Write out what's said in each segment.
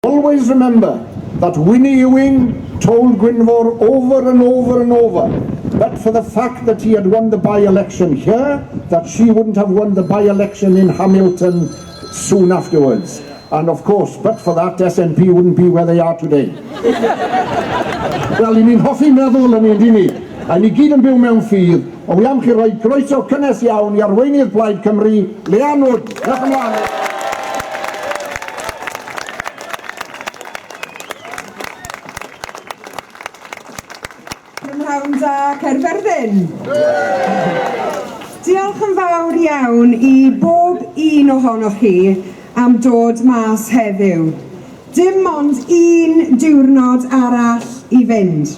Always remember that Winnie Ewing told Gwynfor over and over and over that for the fact that he had won the by-election here, that she wouldn't have won the by-election in Hamilton soon afterwards. And of course, but for that, SNP wouldn't be where they are today. Wel, i ni'n hoffi meddwl yn ei ni, a ni gyd yn byw mewn ffydd, ond wi am chi roi groeso cynnes iawn i Arweinydd Plaid Cymru, Leanne. Diolch yn fawr. Prynhawn da Caerfyrddin. Diolch yn fawr iawn i bob un ohonoch chi am dod mas heddiw. Dim ond un diwrnod arall i fynd.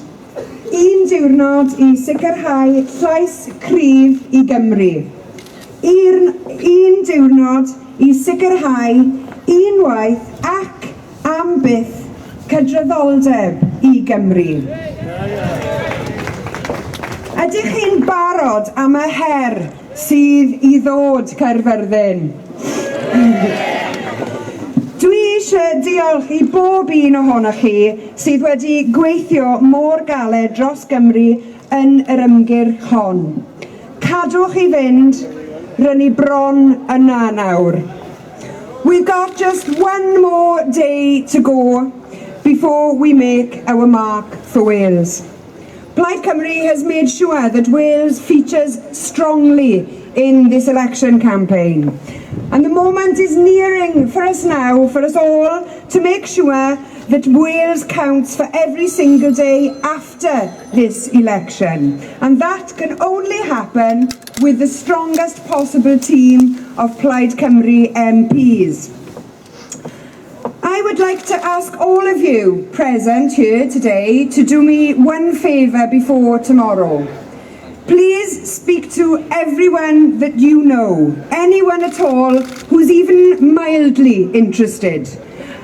Un diwrnod i sicrhau llais cryf i Gymru. Un diwrnod i sicrhau unwaith ac am byth cydraddoldeb i Gymru. Ydych chi'n barod am y her sydd i ddod, Caerfyrddin? Dwi eisiau diolch i bob un ohonoch chi sydd wedi gweithio mor galed dros Gymru yn yr ymgyrch hon. Cadwch i fynd, rynnu bron yna nawr. We've got just one more day to go before we make our mark for Wales. Plaid Cymru has made sure that Wales features strongly in this election campaign. And the moment is nearing for us now, for us all, to make sure that Wales counts for every single day after this election. And that can only happen with the strongest possible team of Plaid Cymru MPs. I would like to ask all of you present here today to do me one favour before tomorrow. Please speak to everyone that you know, anyone at all who's even mildly interested,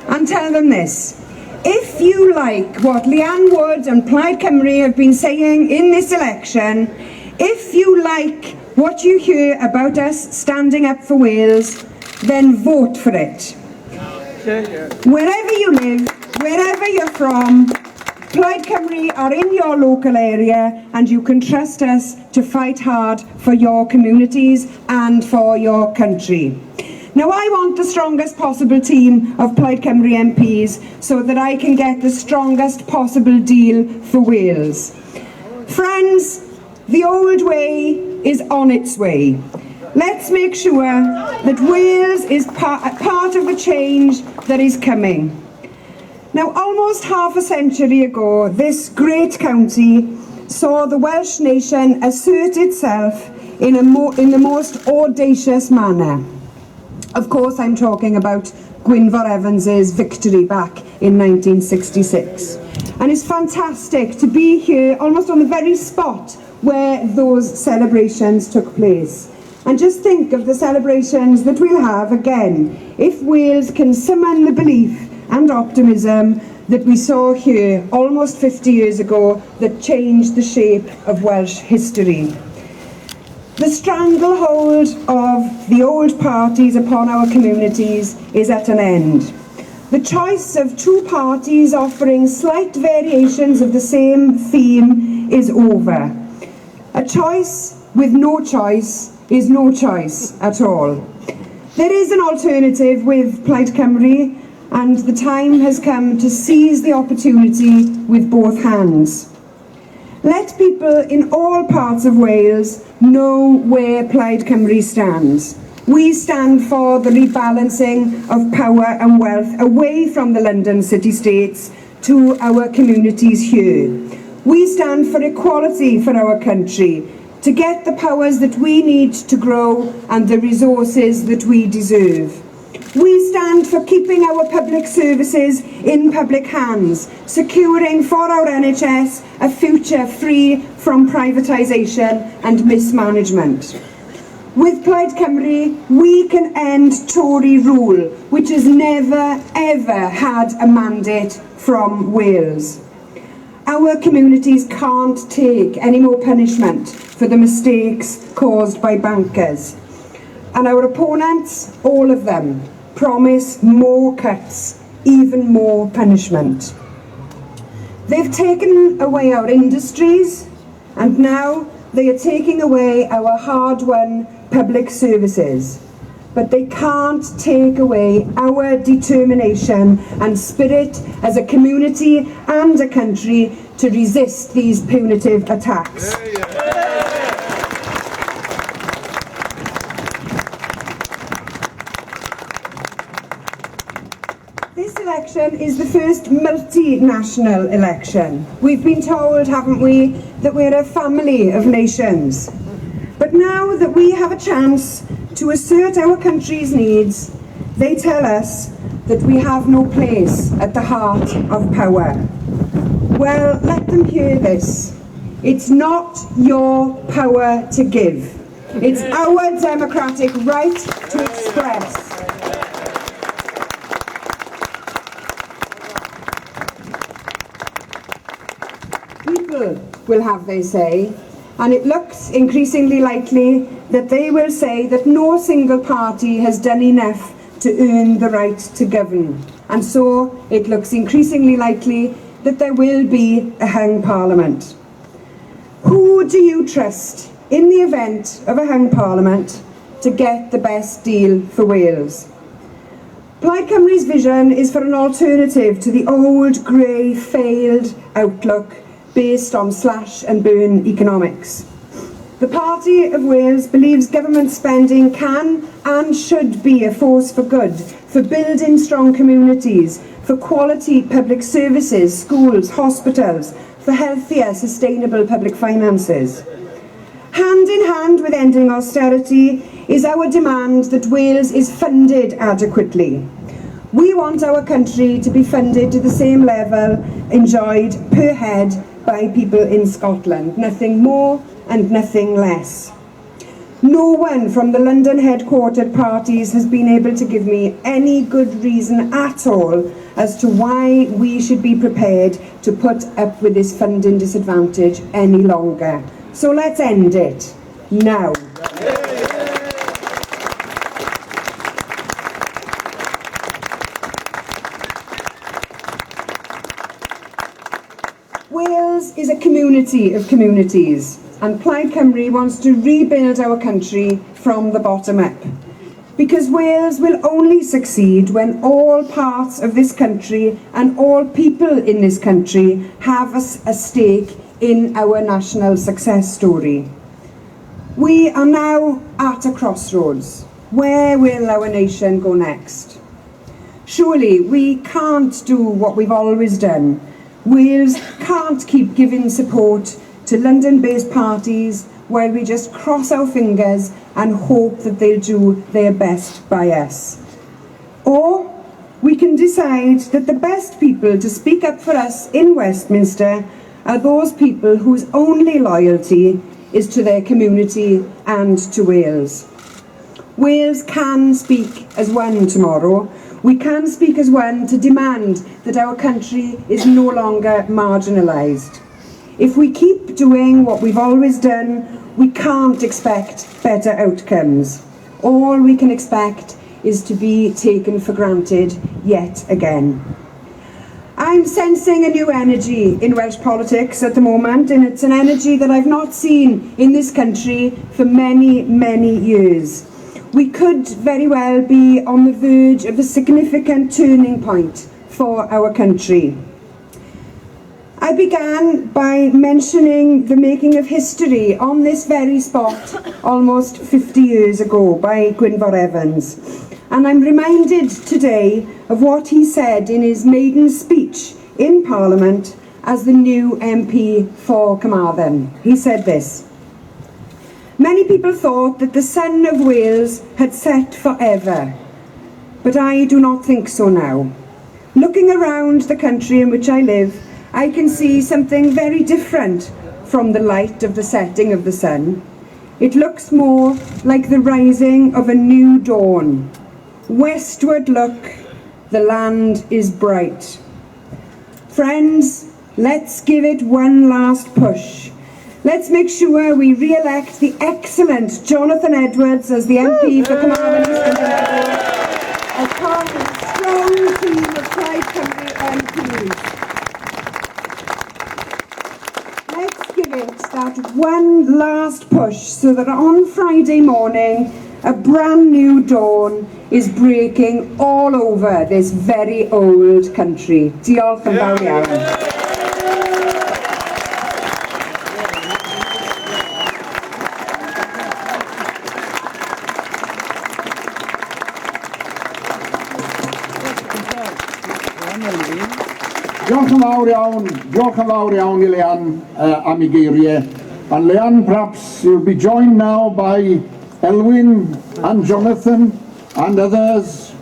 and tell them this. If you like what Leanne Wood and Plaid Cymru have been saying in this election, if you like what you hear about us standing up for Wales, then vote for it. Wherever you live, wherever you're from, Plaid Cymru are in your local area and you can trust us to fight hard for your communities and for your country. Now I want the strongest possible team of Plaid Cymru MPs so that I can get the strongest possible deal for Wales. Friends, the old way is on its way. Let's make sure that Wales is part of the change that is coming. Now, almost half a century ago, this great county saw the Welsh nation assert itself in the most audacious manner. Of course, I'm talking about Gwynfor Evans's victory back in 1966. And it's fantastic to be here almost on the very spot where those celebrations took place. And just think of the celebrations that we'll have again if Wales can summon the belief and optimism that we saw here almost 50 years ago that changed the shape of Welsh history. The stranglehold of the old parties upon our communities is at an end. The choice of two parties offering slight variations of the same theme is over. A choice with no choice is no choice at all. There is an alternative with Plaid Cymru, and the time has come to seize the opportunity with both hands. Let people in all parts of Wales know where Plaid Cymru stands. We stand for the rebalancing of power and wealth away from the London city-states to our communities here. We stand for equality for our country, to get the powers that we need to grow and the resources that we deserve. We stand for keeping our public services in public hands, securing for our NHS a future free from privatisation and mismanagement. With Plaid Cymru, we can end Tory rule, which has never ever had a mandate from Wales. Our communities can't take any more punishment for the mistakes caused by bankers. And our opponents, all of them, promise more cuts even more punishment. They've taken away our industries, and now they are taking away our hard-won public services. But they can't take away our determination and spirit as a community and a country to resist these punitive attacks. This election is the first multinational election. We've been told, haven't we, that we're a family of nations. But now that we have a chance to assert our country's needs, they tell us that we have no place at the heart of power. Well, let them hear this. It's not your power to give. It's our democratic right to express. People will have their say, and it looks increasingly likely that they will say that no single party has done enough to earn the right to govern. And so it looks increasingly likely that there will be a hung parliament. Who do you trust in the event of a hung parliament to get the best deal for Wales? Plaid Cymru's vision is for an alternative to the old, grey, failed outlook based on slash and burn economics. The Party of Wales believes government spending can and should be a force for good, for building strong communities, for quality public services, schools, hospitals, for healthier, sustainable public finances. Hand in hand with ending austerity is our demand that Wales is funded adequately. We want our country to be funded to the same level enjoyed per head by people in Scotland, nothing more and nothing less. No one from the London headquartered parties has been able to give me any good reason at all as to why we should be prepared to put up with this funding disadvantage any longer. So let's end it now. Wales is a community of communities, and Plaid Cymru wants to rebuild our country from the bottom up. Because Wales will only succeed when all parts of this country and all people in this country have a stake in our national success story. We are now at a crossroads. Where will our nation go next? Surely we can't do what we've always done. Wales can't keep giving support to London-based parties while we just cross our fingers and hope that they'll do their best by us. Or we can decide that the best people to speak up for us in Westminster are those people whose only loyalty is to their community and to Wales. Wales can speak as one tomorrow. We can speak as one to demand that our country is no longer marginalised. If we keep doing what we've always done, we can't expect better outcomes. All we can expect is to be taken for granted yet again. I'm sensing a new energy in Welsh politics at the moment, and it's an energy that I've not seen in this country for many, many years. We could very well be on the verge of a significant turning point for our country. I began by mentioning the making of history on this very spot almost 50 years ago by Gwynfor Evans. And I'm reminded today of what he said in his maiden speech in Parliament as the new MP for Carmarthen. He said this: "Many people thought that the sun of Wales had set forever, but I do not think so now. Looking around the country in which I live, I can see something very different from the light of the setting of the sun. It looks more like the rising of a new dawn. Westward look, the land is bright. Friends, let's give it one last push. Let's make sure we re-elect the excellent Jonathan Edwards as the MP for Carmarthen East and as part of a strong team of Plaid that one last push so that on Friday morning, a brand new dawn is breaking all over this very old country. Diolch yn fawr iawn. Diolch yn fawr iawn I Leanne am ei geiriau. And Leanne, perhaps you'll be joined now by Elwyn and Jonathan and others.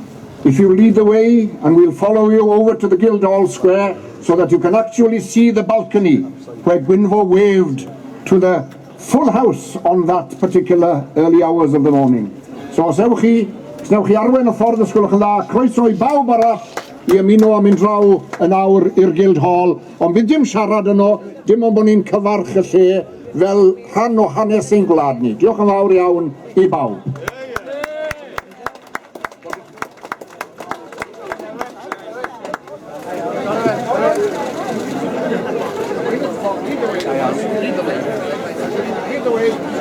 If you lead the way, and we'll follow you over to the Guildhall Square so that you can actually see the balcony where Gwynfor waved to the full house on that particular early hours of the morning. So os ewch chi arwain y ffordd ysgwylwch yn dda, croeso I bawb arall I ymuno am mynd draw yn awr i'r Guildhall, ond bydd dim siarad yno, dim ond bod ni'n cyfarch y lle fel rhan o hanes ein gwlad ni. Diolch yn fawr iawn I bawb. Lead the way.